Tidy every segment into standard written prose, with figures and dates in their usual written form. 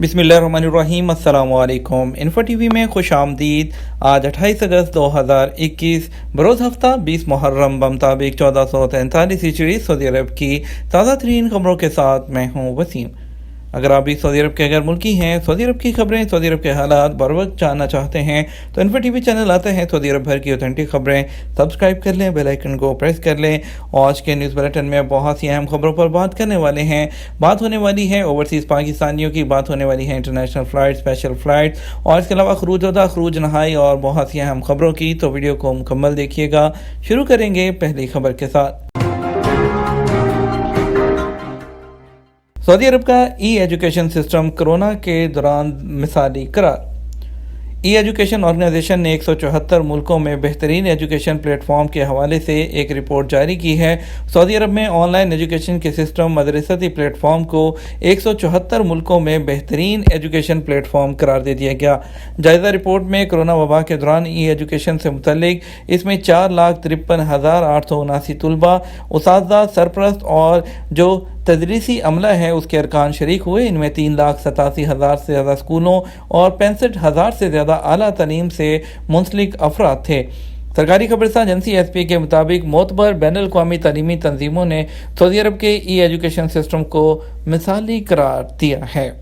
बिस्मिल्लाहिर्रहमानिर्रहीम, अस्सलाम वालेकुम। इन्फो टीवी में खुश आमदीद। आज 28 अगस्त 2021 बरोज़ हफ्ता 20 मुहर्रम बमुताबिक 1443 हिजरी सऊदी अरब की ताज़ा तरीन खबरों के साथ मैं हूँ वसीम। अगर आप भी सऊदी अरब के गैर मुल्की हैं, सऊदी अरब की खबरें, सऊदी अरब के हालात बर वक्त जानना चाहते हैं तो इन्फो टीवी चैनल आते हैं सऊदी अरब भर की ऑथेंटिक खबरें सब्सक्राइब कर लें, बेल आइकन को प्रेस कर लें। आज के न्यूज़ बुलेटिन में बहुत सी अहम खबरों पर बात करने वाले हैं। बात होने वाली है ओवरसीज़ पाकिस्तानियों की, बात होने वाली है इंटरनेशनल फ़्लाइट, स्पेशल फ़्लाइट और इसके अलावा खरूज अदा, खरूज नहाई और बहुत सी अहम खबरों की। तो वीडियो को मुकम्मल देखिएगा। शुरू करेंगे पहली खबर के साथ। सऊदी अरब का ई एजुकेशन सिस्टम कोरोना के दौरान मिसाली करार। ई एजुकेशन ऑर्गेनाइजेशन ने 174 मुल्कों में बेहतरीन एजुकेशन प्लेटफॉर्म के हवाले से एक रिपोर्ट जारी की है। सऊदी अरब में ऑनलाइन एजुकेशन के सिस्टम मदरसती प्लेटफॉर्म को 174 मुल्कों में बेहतरीन एजुकेशन प्लेटफॉर्म करार दे दिया गया। जायज़ा रिपोर्ट में कोरोना वबा के दौरान ई एजुकेशन से मुतल्लिक इसमें 4,53,879 तलबा, उस्ताद, सरपरस्त और जो तदरीसी अमला है उसके अरकान शरीक हुए। इनमें 3,87,000 से ज़्यादा स्कूलों और 65,000 से ज़्यादा आला तालीम से मुंसलिक अफराद थे। सरकारी खबरसां एजेंसी एसपी के मुताबिक मोतबर बैनुल अक़वामी तालीमी तंजीमों ने सऊदी अरब के ई एजुकेशन सिस्टम को मिसाली करार दिया है।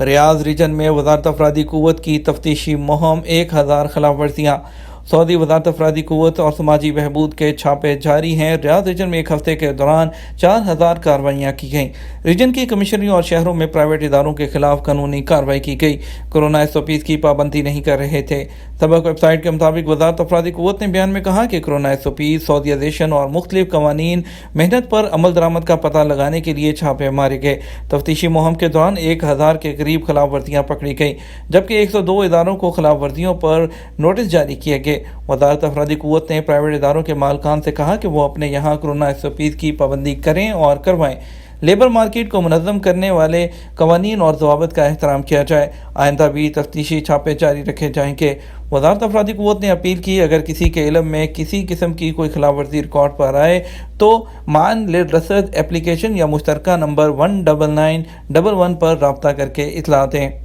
रियाज रीजन में वज़ारत अफरादी क़ुव्वत की तफ्तीशी मुहिम, 1000 खिलाफ वर्जियाँ। सऊदी वज़ारत अफरादी क़ुव्वत और समाजी बहबूद के छापे जारी हैं। रियाद रीजन में एक हफ्ते के दौरान 4000 कार्रवाइयाँ की गईं। रीजन की कमिश्नरियों और शहरों में प्राइवेट इदारों के खिलाफ कानूनी कार्रवाई की गई। कोरोना SOPs की पाबंदी नहीं कर रहे थे। सबक वेबसाइट के मुताबिक वज़ारत अफरादी क़ुव्वत ने बयान में कहा कि कोरोना SOPs, सऊदीज़ेशन और मुख्तलिफ कवानीन मेहनत पर अमल दरामद का पता लगाने के लिए छापे मारे गए। तफ्तीशी मुहिम के दौरान 1000 के करीब खिलाफ वर्जियाँ पकड़ी गई, जबकि 102 इदारों को खिलाफ वर्जियों पर नोटिस जारी किए गए। वज़ारत अफरादी क़ुव्वत ने प्राइवेट इदारों के मालकान से कहा कि वो अपने यहाँ कोरोना SOPs की पाबंदी करें और करवाएं। लेबर मार्केट को मुनज़्ज़म करने वाले कवानीन और ज़वाबित का एहतराम किया जाए। आइंदा भी तफ्तीशी छापे जारी रखे जाएंगे। वज़ारत अफरादी क़ुव्वत ने अपील की, अगर किसी के इल्म में किसी किस्म की कोई खिलाफ वर्जी रिकॉर्ड पर आए तो मान रसद एप्लीकेशन या मुश्तरका नंबर 19911 पर रब्ता करके इतला दें।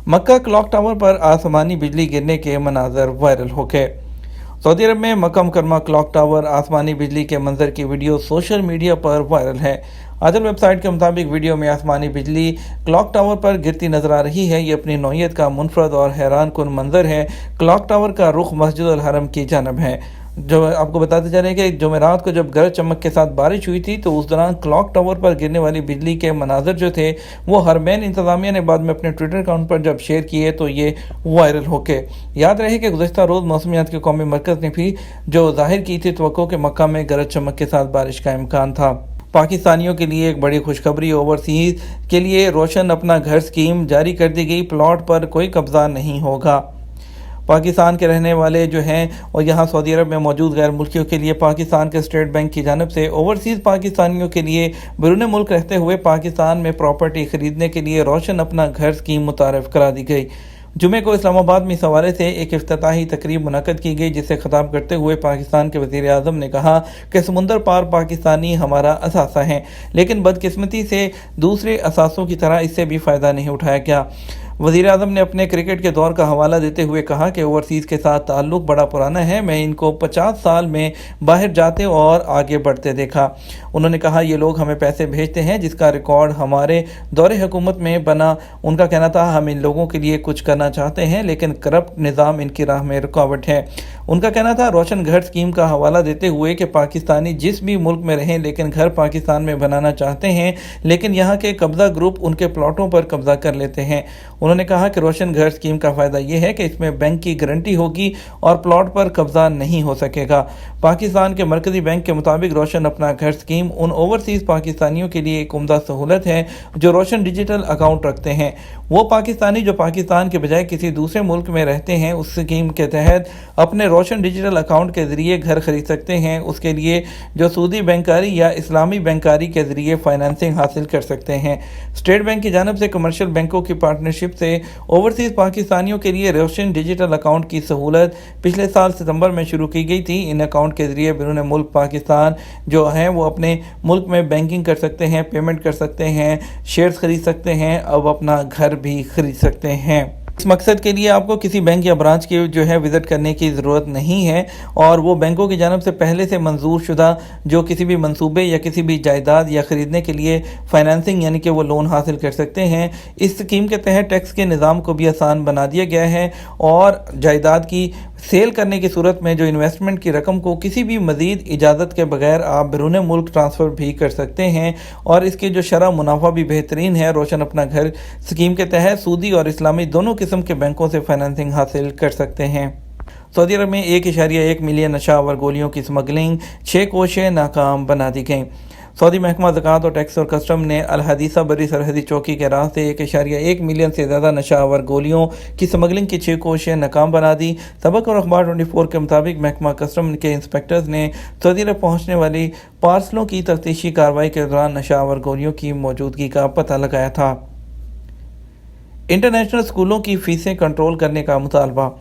मक्का क्लॉक टावर पर आसमानी बिजली गिरने के मनाजर वायरल हो गए। सऊदी अरब में मक्का मुकर्रमा क्लॉक टावर आसमानी बिजली के मंजर की वीडियो सोशल मीडिया पर वायरल है। आजल वेबसाइट के मुताबिक वीडियो में आसमानी बिजली क्लॉक टावर पर गिरती नजर आ रही है। ये अपनी नौयत का मुनफरद और हैरान कुन मंजर है। क्लॉक टावर का रुख मस्जिद अल हरम की जानब है। जो आपको बताते चलें कि जुमेरात को जब गरज चमक के साथ बारिश हुई थी तो उस दौरान क्लॉक टावर पर गिरने वाली बिजली के मनाजर जो थे वो हरमैन इंतज़ामिया ने बाद में अपने ट्विटर अकाउंट पर जब शेयर किए तो ये वायरल हो गए। याद रहे कि गुज़श्ता रोज़ मौसमियात के कौमी मरकज़ ने भी जो जाहिर की थी तवक्को कि मक्का में गरज चमक के साथ बारिश का इम्कान था। पाकिस्तानियों के लिए एक बड़ी खुशखबरी, ओवरसीज़ के लिए रोशन अपना घर स्कीम जारी कर दी गई। प्लॉट पर कोई कब्जा नहीं होगा। पाकिस्तान के रहने वाले जो हैं और यहाँ सऊदी अरब में मौजूद गैर मुल्कियों के लिए पाकिस्तान के स्टेट बैंक की जानब से ओवरसीज़ पाकिस्तानियों के लिए बैरून मुल्क रहते हुए पाकिस्तान में प्रॉपर्टी ख़रीदने के लिए रोशन अपना घर स्कीम मुतारफ़ करा दी गई। जुमे को इस्लामाबाद में इस हवाले से एक इफ्तिताही तकरीब मुनक़द की गई, जिससे खिताब करते हुए पाकिस्तान के वज़ीर आज़म ने कहा कि समुंदर पार पाकिस्तानी हमारा असासा है, लेकिन बदकिस्मती से दूसरे असासों की तरह इससे भी फ़ायदा नहीं उठाया गया। वज़ीर आज़म ने अपने क्रिकेट के दौर का हवाला देते हुए कहा कि ओवरसीज़ के साथ ताल्लुक़ बड़ा पुराना है। मैं इनको 50 साल में बाहर जाते और आगे बढ़ते देखा। उन्होंने कहा ये लोग हमें पैसे भेजते हैं जिसका रिकॉर्ड हमारे दौरे हुकूमत में बना। उनका कहना था हम इन लोगों के लिए कुछ करना चाहते हैं लेकिन करप्ट निज़ाम इनकी राह में रुकावट है। उनका कहना था रोशन घर स्कीम का हवाला देते हुए कि पाकिस्तानी जिस भी मुल्क में रहें लेकिन घर पाकिस्तान में बनाना चाहते हैं, लेकिन यहाँ के कब्ज़ा ग्रुप उनके प्लॉटों पर कब्ज़ा कर लेते हैं। उन्होंने कहा कि रोशन घर स्कीम का फ़ायदा यह है कि इसमें बैंक की गारंटी होगी और प्लॉट पर कब्जा नहीं हो सकेगा। पाकिस्तान के मरकज़ी बैंक के मुताबिक रोशन अपना घर स्कीम उन ओवरसीज़ पाकिस्तानियों के लिए एक उम्दा सहूलत है जो रोशन डिजिटल अकाउंट रखते हैं। वो पाकिस्तानी जो पाकिस्तान के बजाय किसी दूसरे मुल्क में रहते हैं उस स्कीम के तहत अपने रोशन डिजिटल अकाउंट के ज़रिए घर खरीद सकते हैं। उसके लिए जो सूदी बैंकारी या इस्लामी बैंकारी के ज़रिए फाइनेंसिंग हासिल कर सकते हैं। स्टेट बैंक की जानब से कमर्शियल बैंकों की पार्टनरशिप से ओवरसीज पाकिस्तानियों के लिए रोशन डिजिटल अकाउंट की सहूलत पिछले साल सितंबर में शुरू की गई थी। इन अकाउंट के जरिए बैरून मुल्क पाकिस्तान जो है वो अपने मुल्क में बैंकिंग कर सकते हैं, पेमेंट कर सकते हैं, शेयर्स खरीद सकते हैं, अब अपना घर भी खरीद सकते हैं। इस मकसद के लिए आपको किसी बैंक या ब्रांच की जो है विज़िट करने की ज़रूरत नहीं है और वो बैंकों की जानब से पहले से मंजूर शुदा जो किसी भी मंसूबे या किसी भी जायदाद या ख़रीदने के लिए फ़ाइनेंसिंग यानी कि वो लोन हासिल कर सकते हैं। इस स्कीम के तहत टैक्स के निज़ाम को भी आसान बना दिया गया है और जायदाद की सेल करने की सूरत में जो इन्वेस्टमेंट की रकम को किसी भी मज़ीद इजाज़त के बगैर आप बैरून मुल्क ट्रांसफ़र भी कर सकते हैं और इसके जो शरह मुनाफा भी बेहतरीन है। रोशन अपना घर स्कीम के तहत सूदी और इस्लामी दोनों किस्म के बैंकों से फाइनेंसिंग हासिल कर सकते हैं। सऊदी अरब में 1.1 मिलियन नशावर गोलियों की स्मगलिंग 6 कोशिशें नाकाम बना दी गईं। सऊदी महकमा ज़कात और टैक्स और कस्टम ने अल हदीसा बरी सरहदी चौकी के रास्ते 1.1 मिलियन से ज़्यादा नशावर गोलियों की स्मगलिंग की 6 कोशिशें नाकाम बना दी। सबक और अखबार 24 के मुताबिक महकमा कस्टम के इंस्पेक्टर्स ने सऊदी अरब पहुँचने वाली पार्सलों की तफ्तीशी कार्रवाई के दौरान नशावर गोलियों की मौजूदगी का पता लगाया था। इंटरनेशनल स्कूलों की फ़ीसें कंट्रोल करने का मुतालबा।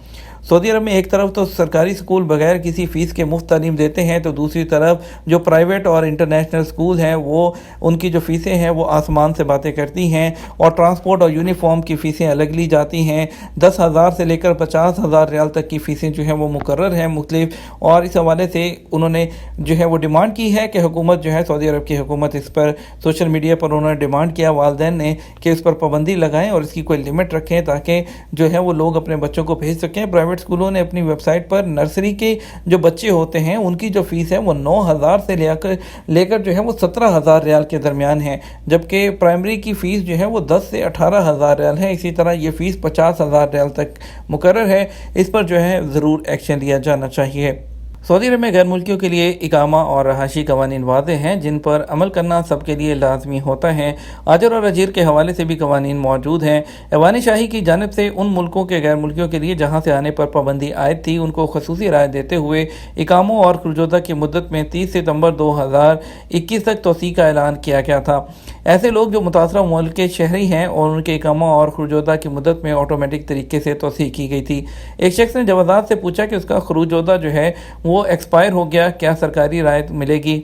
सऊदी अरब में एक तरफ तो सरकारी स्कूल बगैर किसी फ़ीस के मुफ्त तालीम देते हैं तो दूसरी तरफ जो प्राइवेट और इंटरनेशनल स्कूल हैं वो उनकी जो फ़ीसें हैं वो आसमान से बातें करती हैं और ट्रांसपोर्ट और यूनिफॉर्म की फ़ीसें अलग ली जाती हैं। 10,000 से लेकर 50,000 रियाल तक की फ़ीसें जो हैं वो मुकर्रर हैं मुख्तलिफ, और इस हवाले से उन्होंने जो है वो डिमांड की है कि हुकूमत जो है सऊदी अरब की हुकूमत इस पर सोशल मीडिया पर उन्होंने डिमांड किया वालिदैन ने कि इस पर पाबंदी लगाएँ और इसकी कोई लिमिट रखें ताकि जो है वो लोग अपने बच्चों को भेज सकें। प्राइवेट स्कूलों ने अपनी वेबसाइट पर नर्सरी के जो बच्चे होते हैं उनकी जो फ़ीस है वो 9,000 से लेकर जो है वो 17,000 रियाल के दरमियान है, जबकि प्राइमरी की फ़ीस जो है वो 10 से 18,000 रियाल है। इसी तरह ये फ़ीस 50,000 रियाल तक मुकर्रर है। इस पर जो है ज़रूर एक्शन लिया जाना चाहिए। सऊदी अरब में गैर मुल्कियों के लिए इकामा और रहायशी कवानीन वाज़ेह हैं जिन पर अमल करना सबके लिए लाजमी होता है। आजर और अजीर के हवाले से भी कवानीन मौजूद हैं। ऐवान शाही की जानिब से उन मुल्कों के गैर मुल्कियों के लिए जहाँ से आने पर पाबंदी आयद थी उनको खसूसी राय देते हुए इकामों और खुरजोदा की मुद्दत में 30 सितंबर 2021 तक तोसी का ऐलान किया गया था। ऐसे लोग जो मुतासरा मुल्क के शहरी हैं और उनके इकामा और खुरजोदा की मुद्दत में ऑटोमेटिक तरीके से तोसी की गई थी। एक शख्स ने जवाजात से पूछा कि उसका खुरजोदा जो है वो एक्सपायर हो गया, क्या सरकारी रायत मिलेगी?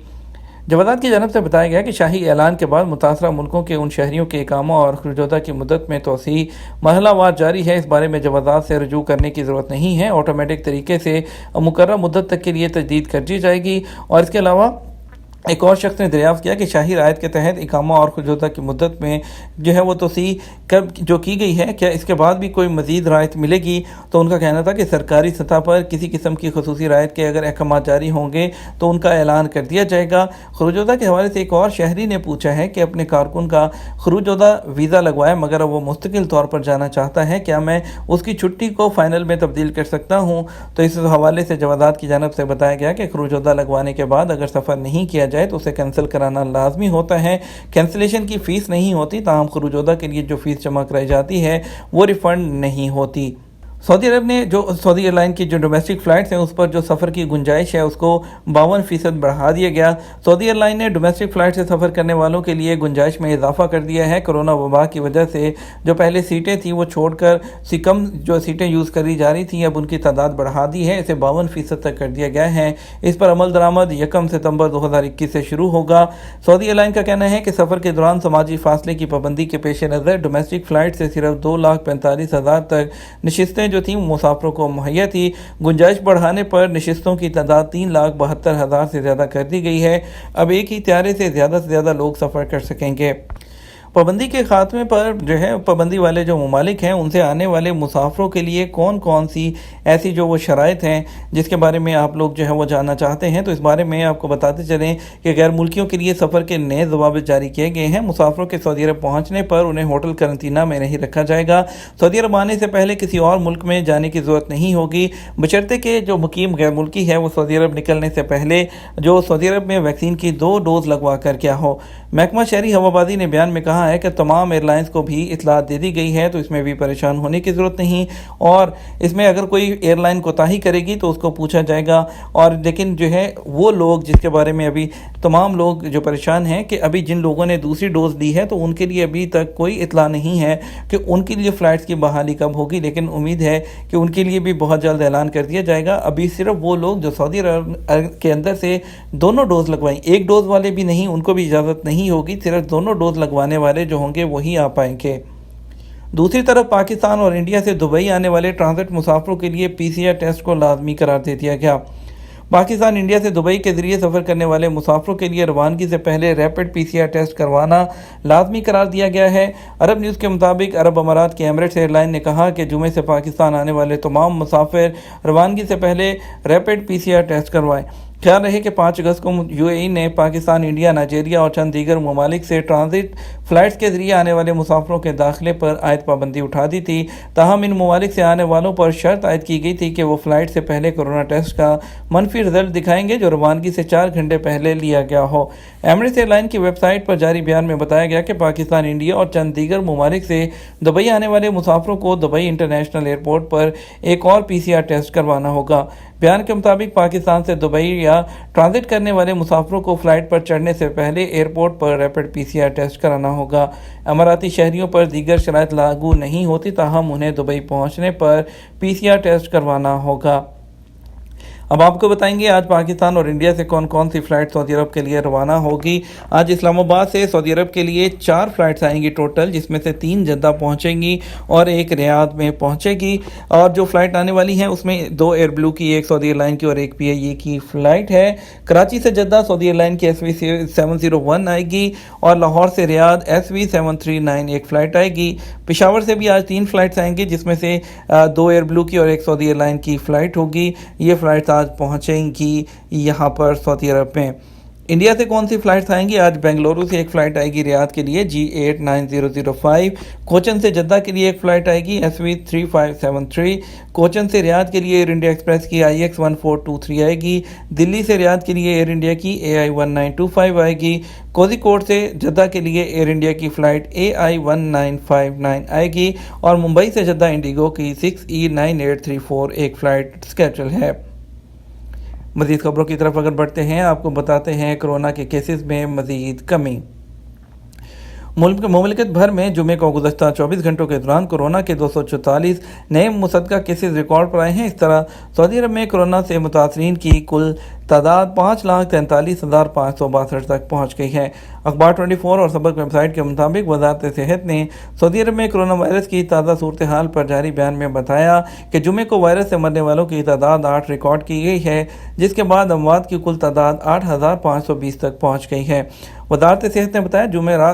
जवाजात की जानब से बताया गया कि शाही ऐलान के बाद मुतासरा मुल्कों के उन शहरियों के इकामा और खुरजोदा की मुद्दत में तोसी महलावार जारी है। इस बारे में जवाजात से रजू करने की ज़रूरत नहीं है, ऑटोमेटिक तरीके से मुकर्रर मुद्दत तक के लिए तजदीद कर दी जाएगी। और इसके अलावा एक और शख्स ने दरियाफ्त किया कि शाही रायत के तहत इकामा और खुरजोदा की मुद्दत में जो है वो तोसी कब जो की गई है, क्या इसके बाद भी कोई मज़ीद रायत मिलेगी? तो उनका कहना था कि सरकारी सतह पर किसी किस्म की खसूसी रायत के अगर अहकाम जारी होंगे तो उनका ऐलान कर दिया जाएगा। खुरजोदा के हवाले से एक और शहरी ने पूछा है कि अपने कारकुन का खुरजोदा वीज़ा लगवाया मगर वो मुस्तकिल तौर पर जाना चाहता है, क्या मैं उसकी छुट्टी को फ़ाइनल में तब्दील कर सकता हूँ? तो इस हवाले से जवाजात की जानब से बताया गया कि खुरजोदा लगवाने के बाद अगर सफ़र नहीं किया जाए तो उसे कैंसिल कराना लाजमी होता है। कैंसिलेशन की फ़ीस नहीं होती, ताहम खुरजोदा के लिए जो फ़ीस जमा कराई जाती है वो रिफ़ंड नहीं होती। सऊदी अरब ने जो सऊदी एयरलाइन की जो डोमेस्टिक फ़्लाइट्स हैं उस पर जो सफ़र की गुंजाइश है उसको 52% बढ़ा दिया गया। सऊदी एयरलाइन ने डोमेस्टिक फ़्लाइट से सफ़र करने वालों के लिए गुंजाइश में इजाफा कर दिया है। कोरोना वबा की वजह से जो पहले सीटें थी वो छोड़कर कम जो सीटें यूज़ करी जा रही थी अब उनकी तादाद बढ़ा दी है, इसे 52% तक कर दिया गया है। इस पर अमल दरामद 1 सितंबर 2021 से शुरू होगा। सऊदी एयरलाइन का कहना है कि सफ़र के दौरान समाजी फासले की पाबंदी के पेश नज़र डोमेस्टिक फ़्लाइट से सिर्फ 2,45,000 तक नशिस्तें जो थी मुसाफिरों को मुहैया थी। गुंजाइश बढ़ाने पर नशिस्तों की तादाद 3,72,000 से ज़्यादा कर दी गई है। अब एक ही त्यारे से ज़्यादा लोग सफ़र कर सकेंगे। पाबंदी के खात्मे पर जो है पाबंदी वाले जो ममालिक हैं उनसे आने वाले मुसाफिरों के लिए कौन कौन सी ऐसी जो वो शराइत हैं जिसके बारे में आप लोग जो है वो जानना चाहते हैं, तो इस बारे में आपको बताते चलें कि गैर मुल्कियों के लिए सफ़र के नए ज़वाबित जारी किए गए हैं। मुसाफिरों के सऊदी अरब पहुँचने पर उन्हें होटल करंतना में नहीं रखा जाएगा। सऊदी अरब आने से पहले किसी और मुल्क में जाने की ज़रूरत नहीं होगी, बशर्ते कि जो मुकीम गैर मुल्की है वो सऊदी अरब निकलने से पहले जो सऊदी अरब में वैक्सीन की 2 डोज़ लगवा कर क्या हो। महकमा शहरी हवाबाजी ने बयान में कहा کہا ہے کہ تمام ایئر لائنز کو بھی اطلاع دے دی گئی ہے، تو اس میں بھی پریشان ہونے کی ضرورت نہیں، اور اس میں اگر کوئی ایئر لائن کوتاہی کرے گی تو اس کو پوچھا جائے گا۔ اور لیکن جو ہے وہ لوگ جس کے بارے میں ابھی تمام لوگ جو پریشان ہیں کہ ابھی جن لوگوں نے دوسری ڈوز لی ہے تو ان کے لیے ابھی تک کوئی اطلاع نہیں ہے کہ ان کے لیے فلائٹس کی بحالی کب ہوگی، لیکن امید ہے کہ ان کے لیے بھی بہت جلد اعلان کر دیا جائے گا۔ ابھی صرف وہ لوگ جو سعودی عرب کے اندر سے دونوں ڈوز لگوائیں، ایک ڈوز والے بھی نہیں، ان کو بھی اجازت نہیں ہوگی، صرف دونوں ڈوز لگوانے والے جو ہوں گے وہی آ پائیں گے۔ دوسری طرف پاکستان اور انڈیا سے دبئی آنے والے ٹرانزٹ مسافروں کے لیے PCR ٹیسٹ کو لازمی قرار دے دیا گیا۔ پاکستان انڈیا سے دبئی کے ذریعے سفر کرنے والے مسافروں کے لیے روانگی سے پہلے ریپڈ PCR ٹیسٹ کروانا لازمی قرار دیا گیا ہے۔ عرب نیوز کے مطابق عرب امارات کی ایمریٹس ایئر لائن نے کہا کہ جمعے سے پاکستان آنے والے تمام مسافر روانگی سے پہلے ریپڈ PCR ٹیسٹ کروائیں۔ خیال رہے کہ 5 اگست کو UAE نے پاکستان، انڈیا، نائجیریا اور چند دیگر ممالک سے ٹرانزٹ فلائٹس کے ذریعے آنے والے مسافروں کے داخلے پر عائد پابندی اٹھا دی تھی، تاہم ان ممالک سے آنے والوں پر شرط عائد کی گئی تھی کہ وہ فلائٹ سے پہلے کورونا ٹیسٹ کا منفی رزلٹ دکھائیں گے جو روانگی سے 4 گھنٹے پہلے لیا گیا ہو۔ ایمریٹس ایئر لائن کی ویب سائٹ پر جاری بیان میں بتایا گیا کہ پاکستان، انڈیا اور چند دیگر ممالک سے دبئی آنے والے مسافروں کو دبئی انٹرنیشنل ایئرپورٹ پر ایک اور PCR ٹیسٹ کروانا ہوگا۔ بیان کے مطابق پاکستان سے دبئی یا ٹرانزٹ کرنے والے مسافروں کو فلائٹ پر چڑھنے سے پہلے ایئرپورٹ پر ریپڈ PCR ٹیسٹ کرانا ہوگا۔ اماراتی شہریوں پر دیگر شرائط لاگو نہیں ہوتی، تاہم انہیں دبئی پہنچنے پر PCR ٹیسٹ کروانا ہوگا۔ اب آپ کو بتائیں گے آج پاکستان اور انڈیا سے کون کون سی فلائٹ سعودی عرب کے لیے روانہ ہوگی۔ آج اسلام آباد سے سعودی عرب کے لیے 4 فلائٹس آئیں گی ٹوٹل، جس میں سے 3 جدہ پہنچیں گی اور 1 ریاض میں پہنچے گی، اور جو فلائٹ آنے والی ہیں اس میں 2 ایئر بلو کی، 1 سعودی ایئر لائن کی اور 1 PIA کی فلائٹ ہے۔ کراچی سے جدہ سعودی ایئر لائن کی SW 701 آئے گی، اور لاہور سے ریاض SW 739 ایک فلائٹ آئے گی۔ پشاور سے بھی آج 3 فلائٹس آئیں گی، جس میں سے 2 ایئر بلو کی اور 1 سعودی ایئر لائن کی فلائٹ ہوگی۔ یہ فلائٹ آج پہنچیں گی یہاں پر سعودی عرب میں۔ انڈیا سے کون سی فلائٹس آئیں گی؟ آج بنگلورو سے ایک فلائٹ آئے گی ریاض کے لیے G89005، کوچن سے جدہ کے لیے ایک فلائٹ آئے گی SW 3573، کوچن سے ریاض کے لیے ایئر انڈیا ایکسپریس کی IX 1423 آئے گی، دلی سے ریاض کے لیے ایئر انڈیا کی AI 1925 آئے گی، کوزی کوڈ سے جدہ کے لیے ایئر انڈیا کی فلائٹ AI 1959 آئے گی، اور ممبئی سے جدہ انڈیگو کی 6E9834 ایک فلائٹ اسکیڈول ہے۔ مزید خبروں کی طرف اگر بڑھتے ہیں، آپ کو بتاتے ہیں کرونا کے کیسز میں مزید کمی۔ مملکت بھر میں جمعے کو گزشتہ 24 گھنٹوں کے دوران کورونا کے 244 نئے مصدقہ کیسز ریکارڈ پر آئے ہیں۔ اس طرح سعودی عرب میں کورونا سے متاثرین کی کل تعداد 5,43,562 تک پہنچ گئی ہے۔ اخبار 24 اور سبق ویب سائٹ کے مطابق وزارت صحت نے سعودی عرب میں کورونا وائرس کی تازہ صورتحال پر جاری بیان میں بتایا کہ جمعے کو وائرس سے مرنے والوں کی تعداد 8 ریکارڈ کی گئی ہے، جس کے بعد اموات کی کل تعداد 8,520 تک پہنچ گئی ہے۔ وزارت صحت نے بتایا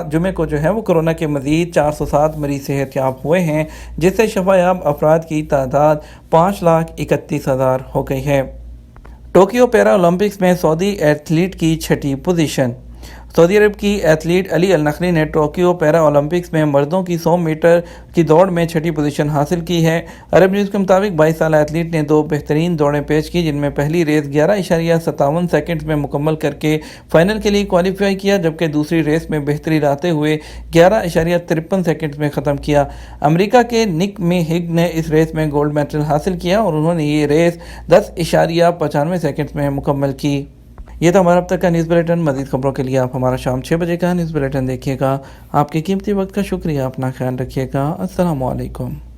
جمعے کو جو ہے وہ کورونا کے مزید 407 مریض صحت یاب ہوئے ہیں، جس سے شفا یاب افراد کی تعداد 5,31,000 ہو گئی ہے۔ ٹوکیو پیرا اولمپکس میں سعودی ایتھلیٹ کی 6ٹھی پوزیشن۔ سعودی عرب کی ایتھلیٹ علی النخلی نے ٹوکیو پیرا اولمپکس میں مردوں کی 100 میٹر کی دوڑ میں 6ٹھی پوزیشن حاصل کی ہے۔ عرب نیوز کے مطابق 22 سالہ ایتھلیٹ نے 2 بہترین دوڑیں پیش کی، جن میں پہلی ریس 11.57 سیکنڈز میں مکمل کر کے فائنل کے لیے کوالیفائی کیا، جبکہ دوسری ریس میں بہتری لاتے ہوئے 11.53 سیکنڈز میں ختم کیا۔ امریکہ کے نک میں ہگ نے اس ریس میں گولڈ میڈل حاصل کیا اور انہوں نے یہ ریس 10.95 سیکنڈز میں مکمل کی۔ یہ تھا ہمارا اب تک کا نیوز بلیٹن۔ مزید خبروں کے لیے آپ ہمارا شام 6 بجے کا نیوز بلیٹن دیکھیے گا۔ آپ کے قیمتی وقت کا شکریہ، اپنا خیال رکھیے گا۔ السلام علیکم۔